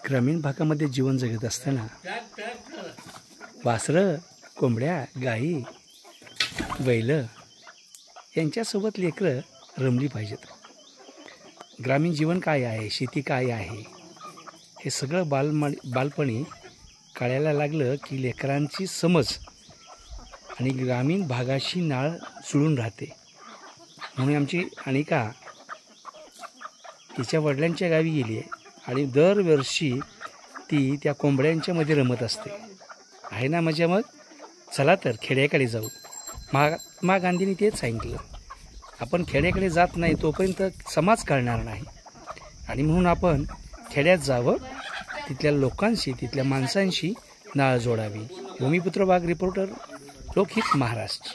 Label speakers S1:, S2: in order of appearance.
S1: ग्रामीण भागामध्ये जीवन जगत असताना वासरं, कोंबड्या, गाई, बैल यांच्यासोबत लेकरं रमली पाहिजेत. ग्रामीण जीवन काय आहे, शेती काय आहे, हे सगळं बालपणी कळायला लागलं की लेकरांची समज आणि ग्रामीण भागाशी नाळ जुळून राहते. म्हणून आमची अनिका तिच्या वडिलांच्या गावी गेली आहे आणि दरवर्षी ती त्या कोंबड्यांच्या मध्ये रमत असते. आहे ना मजा? मग चला तर खेड्याकडे जाऊ. महात्मा गांधींनी तेच सांगितलं, आपण खेड्याकडे जात नाही तोपर्यंत समाज कळणार नाही. आणि म्हणून आपण खेड्यात जावं, तिथल्या लोकांशी, तिथल्या माणसांशी नाळ जोडावी. भूमिपुत्र वाघ, रिपोर्टर, लोकहित, महाराष्ट्र.